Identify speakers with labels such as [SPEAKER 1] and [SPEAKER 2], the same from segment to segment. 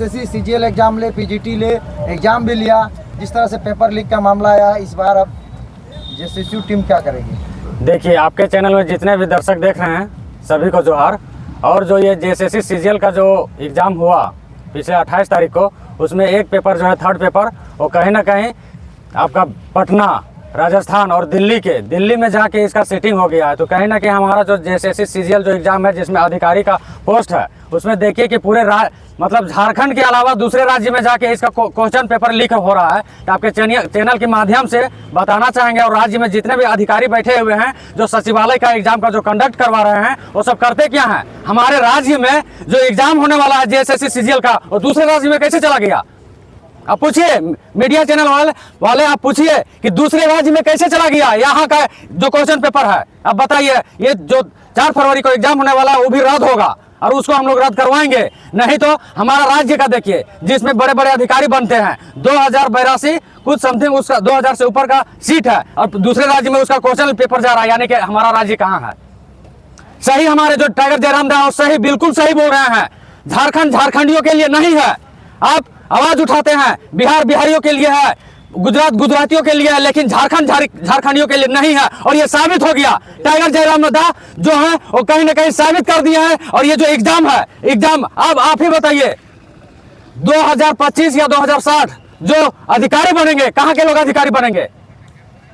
[SPEAKER 1] JSSC CGL exam ले, PGT ले, exam भी लिया, जिस तरह से पेपर लीक का मामला आया, इस बार अब जेएसएसयू टीम क्या करेगी?
[SPEAKER 2] देखिए, आपके चैनल में जितने भी दर्शक देख रहे हैं सभी को जोहार। और जो ये जेएसएससी सीजीएल का जो एग्ज़ाम हुआ पिछले 28 तारीख को, उसमें एक पेपर जो है थर्ड पेपर, वो कहीं ना कहीं आपका पटना, राजस्थान और दिल्ली में जाके इसका सीटिंग हो गया है। तो कहीं ना कहीं हमारा जो जेएसएससी सीजीएल जो एग्ज़ाम है, जिसमें अधिकारी का पोस्ट है, उसमें देखिए कि पूरे मतलब झारखंड के अलावा दूसरे राज्य में जाके इसका क्वेश्चन पेपर लीक हो रहा है। तो आपके चैनल के माध्यम से बताना चाहेंगे, और राज्य में जितने भी अधिकारी बैठे हुए हैं जो सचिवालय का एग्जाम का जो कंडक्ट करवा रहे हैं, वो सब करते क्या हैं? हमारे राज्य में जो एग्जाम होने वाला है जेएसएससी सीजीएल का, वो दूसरे राज्य में कैसे चला गया? आप पूछिए, मीडिया चैनल वाले आप पूछिए कि दूसरे राज्य में कैसे चला गया यहाँ का जो क्वेश्चन पेपर है। अब बताइए, ये जो 4 फरवरी को एग्जाम होने वाला है वो भी रद्द होगा, और उसको हम लोग रद्द करवाएंगे। नहीं तो हमारा राज्य का देखिए, जिसमें बड़े बड़े अधिकारी बनते हैं, 2082 कुछ समथिंग उसका 2000 से ऊपर का सीट है, और दूसरे राज्य में उसका क्वेश्चन पेपर जा रहा है। यानी कि हमारा राज्य कहाँ है? सही हमारे जो टाइगर जयराम दा सही, बिल्कुल सही बोल रहे हैं। झारखंड झारखंडियों के लिए नहीं है। आप आवाज उठाते हैं बिहार बिहारियों के लिए है, गुजरात गुजरातियों के लिए है, लेकिन झारखंड झारखंडियों के लिए नहीं है। और ये साबित हो गया, टाइगर जयराम दा जो है वो कहीं ना कहीं साबित कर दिया है। और ये जो एग्जाम है, एग्जाम अब आप ही बताइए, 2025 या 2060 जो अधिकारी बनेंगे, कहाँ के लोग अधिकारी बनेंगे?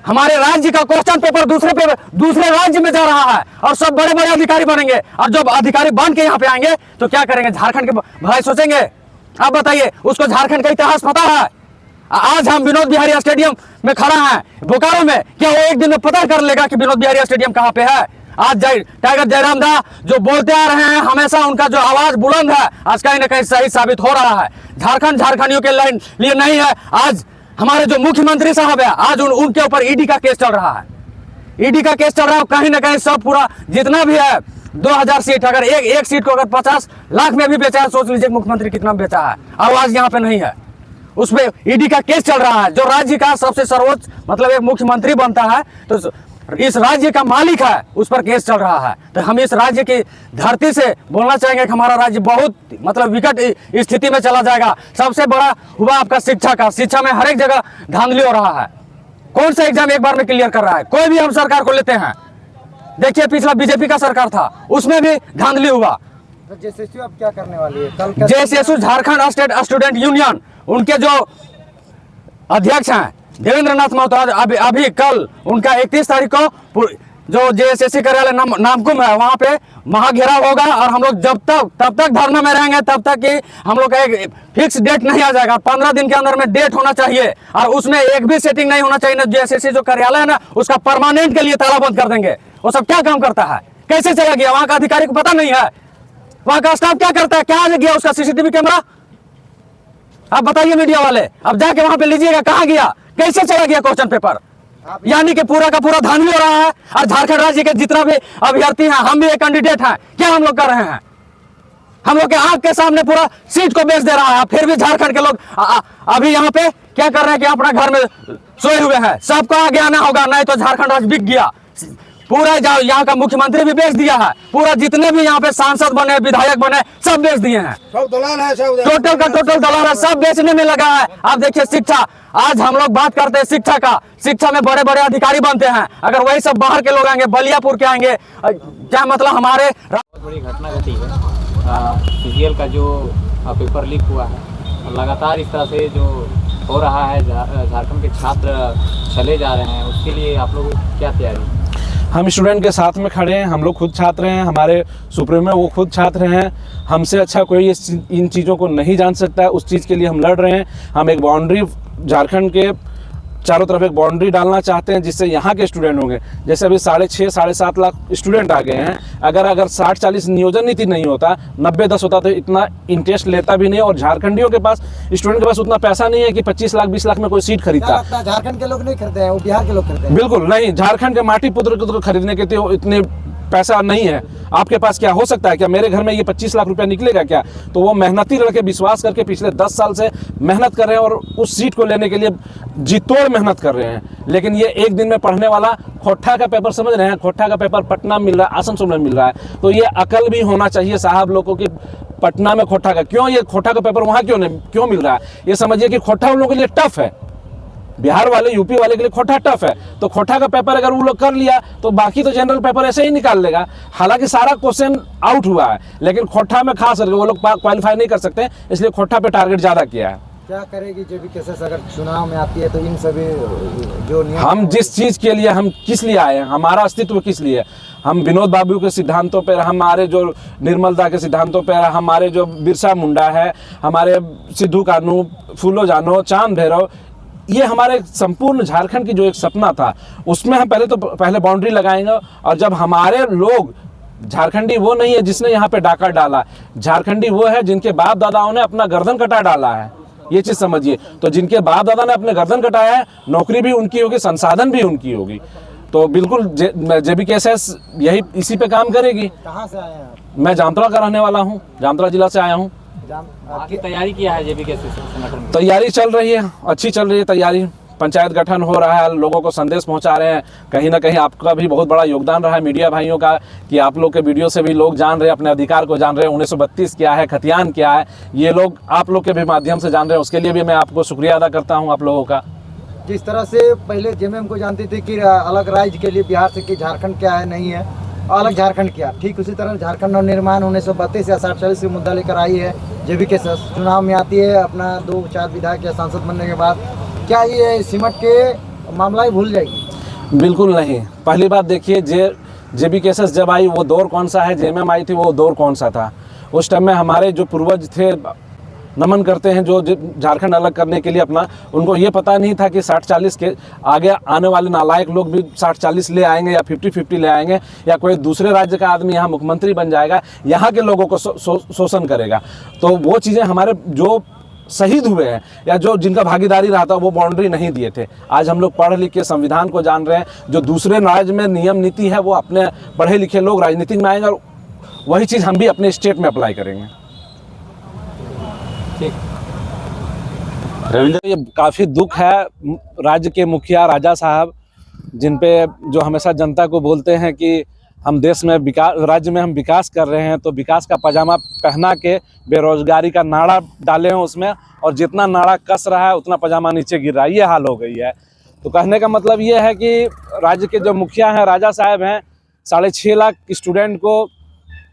[SPEAKER 2] हमारे राज्य का क्वेश्चन पेपर दूसरे राज्य में जा रहा है, और सब बड़े बड़े अधिकारी बनेंगे। और जब अधिकारी बन के यहाँ पे आएंगे तो क्या करेंगे? झारखंड के भलाई सोचेंगे? आप बताइए, उसको झारखंड का इतिहास पता है? आज हम विनोद बिहारी स्टेडियम में खड़ा हैं बोकारो में, क्या वो एक दिन में पता कर लेगा कि विनोद बिहारी स्टेडियम कहाँ पे है? आज टाइगर जयराम दा जो बोलते आ रहे हैं हमेशा, उनका जो आवाज बुलंद है, आज कहीं ना कहीं सही साबित हो रहा है। झारखंड झारखंडियों के लिए नहीं है। आज हमारे जो मुख्यमंत्री साहब है, आज उनके ऊपर ईडी का केस चल रहा है। ईडी का केस चल रहा है। कहीं ना कहीं सब पूरा जितना भी है 2000 सीट, अगर एक सीट को अगर 50 लाख में भी बेचा है, सोच लीजिए मुख्यमंत्री कितना बेचा है। आवाज यहाँ पे नहीं है, उसपे ईडी का केस चल रहा है। जो राज्य का सबसे सर्वोच्च मतलब एक मुख्यमंत्री बनता है, तो इस राज्य का मालिक है, उस पर केस चल रहा है। तो हम इस राज्य की धरती से बोलना चाहेंगे कि हमारा राज्य बहुत मतलब विकट स्थिति में चला जाएगा। सबसे बड़ा हुआ आपका शिक्षा का, शिक्षा में हर एक जगह धांधली हो रहा है। कौन सा एग्जाम एक बार में क्लियर कर रहा है? कोई भी हम सरकार को लेते हैं, देखिए पिछला बीजेपी का सरकार था, उसमें भी धांधली हुआ।
[SPEAKER 1] तो जेएसएसयू अब क्या करने वाली है? कल
[SPEAKER 2] जेएसएसयू झारखंड स्टेट स्टूडेंट यूनियन, उनके जो अध्यक्ष हैं देवेंद्र नाथ महतो, अभी कल उनका 31 तारीख को जो जेएसएससी कार्यालय नामकुम है, वहाँ पे महाघेराव होगा। और हम लोग तब तक धरना में रहेंगे, तब तक कि हम लोग का एक फिक्स डेट नहीं आ जाएगा। 15 दिन के अंदर में डेट होना चाहिए, और उसमें एक भी सेटिंग नहीं होना चाहिए। जेएसएससी जो कार्यालय है ना, उसका परमानेंट के लिए ताला बंद कर देंगे। वो सब क्या काम करता है, कैसे चला गया, वहाँ का अधिकारी को पता नहीं है। वहाँ का स्टाफ क्या करता है, क्या आ गया उसका सीसीटीवी कैमरा? आप बताइए मीडिया वाले, अब जाके वहाँ पे लीजिएगा, कहाँ गया, कैसे चला गया क्वेश्चन पेपर? यानी कि पूरा का पूरा धांधली हो रहा है। और झारखंड राज्य के जितना भी अभ्यर्थी हैं, हम भी एक कैंडिडेट हैं, क्या हम लोग कर रहे हैं? हम लोग के आंख के सामने पूरा सीट को बेच दे रहा है। फिर भी झारखंड के लोग अभी यहाँ पे क्या कर रहे हैं कि अपना घर में सोए हुए हैं। सबको आगे आना होगा, नहीं तो झारखंड राज्य बिक गया। पूरा यहाँ का मुख्यमंत्री भी बेच दिया है, पूरा जितने भी यहाँ पे सांसद बने, विधायक बने, सब बेच दिए हैं।
[SPEAKER 1] सब दलाल है, सब
[SPEAKER 2] टोटल का टोटल दलाल है, सब बेचने में लगा है। आप देखिए शिक्षा, आज हम लोग बात करते हैं शिक्षा का, शिक्षा में बड़े बड़े अधिकारी बनते हैं। अगर वही सब बाहर के लोग आएंगे, बलियापुर के आएंगे, क्या मतलब हमारे
[SPEAKER 3] बहुत बड़ी घटना घटी है। सीजीएल का जो पेपर लीक हुआ है, और लगातार इस तरह से जो हो रहा है, झारखंड के छात्र चले जा रहे हैं, उसके लिए आप लोग क्या तैयारी?
[SPEAKER 4] हम स्टूडेंट के साथ में खड़े हैं, हम लोग खुद छात्र हैं, हमारे सुप्रीमो वो खुद छात्र हैं। हमसे अच्छा कोई इन चीज़ों को नहीं जान सकता है, उस चीज़ के लिए हम लड़ रहे हैं। हम एक बाउंड्री झारखंड के चारों तरफ एक बाउंड्री डालना चाहते हैं, जिससे यहाँ के स्टूडेंट होंगे। जैसे अभी 6.5 साढ़े 7 लाख स्टूडेंट आ गए हैं। अगर 60-40 नियोजन नीति नहीं होता, 90-10 होता, तो इतना इंटरेस्ट लेता भी नहीं। और झारखंडियों के पास, स्टूडेंट के पास उतना पैसा नहीं है कि 25 लाख 20 लाख में कोई सीट खरीदता।
[SPEAKER 1] झारखंड के लोग नहीं खरीदते हैं, वो बिहार के लोग खरीदते हैं।
[SPEAKER 4] बिल्कुल नहीं, झारखंड के माटी पुत्र को खरीदने के लिए इतने पैसा नहीं है। आपके पास क्या हो सकता है? क्या मेरे घर में ये 25 लाख रुपया निकलेगा क्या? तो वो मेहनती लड़के विश्वास करके पिछले 10 साल से मेहनत कर रहे हैं, और उस सीट को लेने के लिए जी तोड़ मेहनत कर रहे हैं। लेकिन ये एक दिन में पढ़ने वाला खोट्ठा का पेपर, समझ रहे हैं, खोट्ठा का पेपर पटना मिल रहा है, आसनसोल में मिल रहा है। तो ये अकल भी होना चाहिए साहब लोगों की। पटना में खोटा का, क्यों ये खोटा का पेपर वहाँ क्यों मिल रहा है? ये समझिए कि खोटा उन लोगों के लिए टफ है, बिहार वाले यूपी वाले के लिए खोटा टफ है। तो खोटा का पेपर अगर वो लोग कर लिया तो बाकी तो जनरल पेपर ऐसे ही निकाल लेगा। हालांकि सारा क्वेश्चन आउट हुआ है, लेकिन खोटा में खास करके वो लोग क्वालिफाई नहीं कर सकते, इसलिए खोटा पे टारगेट ज़्यादा किया है।
[SPEAKER 1] क्या करेगी जेबी केसेस अगर चुनाव में आती है तो इन सभी जो
[SPEAKER 4] हम जिस चीज़ के लिए, हम किस लिए आए हैं, हमारा अस्तित्व किस लिए, हम विनोद बाबू के सिद्धांतों पर, हमारे जो निर्मलता के सिद्धांतों पर, हमारे जो बिरसा मुंडा है, हमारे सिद्धू कानू, फूलो जानो, चांद भैरव, ये हमारे संपूर्ण झारखंड की जो एक सपना था, उसमें हम पहले बाउंड्री लगाएंगे। और जब हमारे लोग, झारखंडी वो नहीं है जिसने यहाँ पे डाका डाला, झारखंडी वो है जिनके बाप दादाओं ने अपना गर्दन कटा डाला है, ये चीज़ समझिए। तो जिनके बाप दादा ने अपने गर्दन कटाया है, नौकरी भी उनकी होगी, संसाधन भी उनकी होगी। तो बिल्कुल जेबी केसेस यही इसी पे काम करेगी।
[SPEAKER 1] कहाँ से आए हैं आप?
[SPEAKER 4] मैं जामतरा का रहने वाला हूँ, जामतरा जिला से आया हूँ।
[SPEAKER 3] आपकी तैयारी किया है जेबी केसेस संगठन में?
[SPEAKER 4] तैयारी चल रही है, अच्छी चल रही है तैयारी, पंचायत गठन हो रहा है, लोगों को संदेश पहुंचा रहे हैं। कहीं ना कहीं आपका भी बहुत बड़ा योगदान रहा है मीडिया भाइयों का, कि आप लोग के वीडियो से भी लोग जान रहे हैं, अपने अधिकार को जान रहे हैं, 1932 क्या है, खतियान क्या है, ये लोग आप लोग के भी माध्यम से जान रहे हैं। उसके लिए भी मैं आपको शुक्रिया अदा करता हूँ आप लोगों का।
[SPEAKER 1] जिस तरह से पहले जेएमएम को जानती थी कि अलग राज्य के लिए बिहार से कि झारखंड क्या है, नहीं है, अलग झारखंड क्या, ठीक उसी तरह झारखंड नवनिर्माण 1932 या 60-40 से मुद्दा लेकर आई है जेबी केसेस। चुनाव में आती है, अपना 2-4 विधायक या सांसद बनने के बाद क्या ये सिमट के मामला ही भूल जाएगी?
[SPEAKER 4] बिल्कुल नहीं। पहली बात देखिए, जेबी केसेस जब आई वो दौर कौन सा है, जेएमएम आई थी वो दौर कौन सा था। उस टाइम में हमारे जो पूर्वज थे, नमन करते हैं, जो झारखंड अलग करने के लिए अपना, उनको ये पता नहीं था कि 60-40 के आगे आने वाले नालायक लोग भी 60-40 ले आएंगे या 50-50 ले आएंगे, या कोई दूसरे राज्य का आदमी यहाँ मुख्यमंत्री बन जाएगा, यहाँ के लोगों को शोषण करेगा। तो वो चीज़ें हमारे जो शहीद हुए हैं या जो जिनका भागीदारी रहा था, वो बाउंड्री नहीं दिए थे। आज हम लोग पढ़ लिख के संविधान को जान रहे हैं। जो दूसरे राज्य में नियम नीति है, वो अपने पढ़े लिखे लोग राजनीति में आएंगे और वही चीज़ हम भी अपने स्टेट में अप्लाई करेंगे।
[SPEAKER 3] ठीक
[SPEAKER 4] रविंद्र, ये काफ़ी दुख है राज्य के मुखिया राजा साहब, जिन पे जो हमेशा जनता को बोलते हैं कि हम देश में विकास, राज्य में हम विकास कर रहे हैं, तो विकास का पजामा पहना के बेरोजगारी का नाड़ा डाले हैं उसमें, और जितना नाड़ा कस रहा है उतना पजामा नीचे गिर रहा है, ये हाल हो गई है। तो कहने का मतलब ये है कि राज्य के जो मुखिया हैं, राजा साहब हैं, 6.5 लाख स्टूडेंट को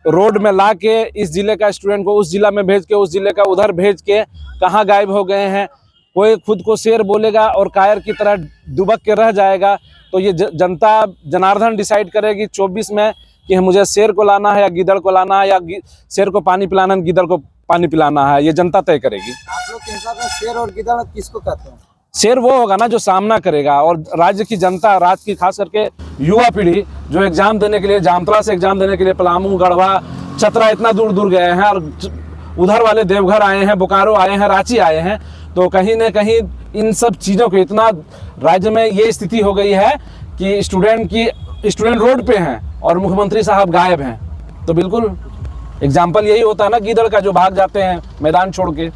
[SPEAKER 4] रोड में ला के, इस ज़िले का स्टूडेंट को उस ज़िला में भेज के, उस ज़िले का उधर भेज के कहाँ गायब हो गए हैं। कोई खुद को शेर बोलेगा और कायर की तरह दुबक के रह जाएगा। तो ये जनता जनार्दन डिसाइड करेगी 24 में कि मुझे शेर को लाना है या गिदड़ को लाना है, या शेर को पानी पिलाना है, गिदड़ को पानी पिलाना है, ये जनता तय करेगी।
[SPEAKER 1] आप लोग के हिसाब से शेर और गिदड़ किसको कहते हैं?
[SPEAKER 4] शेर वो होगा ना जो सामना करेगा, और राज्य की जनता, राज्य की खास करके युवा पीढ़ी जो एग्जाम देने के लिए, जामतरा से एग्जाम देने के लिए पलामू, गढ़वा, चतरा इतना दूर दूर गए हैं, और उधर वाले देवघर आए हैं, बोकारो आए हैं, रांची आए हैं। तो कहीं ना कहीं इन सब चीज़ों को, इतना राज्य में ये स्थिति हो गई है कि स्टूडेंट रोड पे हैं और मुख्यमंत्री साहब गायब हैं। तो बिल्कुल एग्जाम्पल यही होता है ना गिदड़ का, जो भाग जाते हैं मैदान छोड़ के।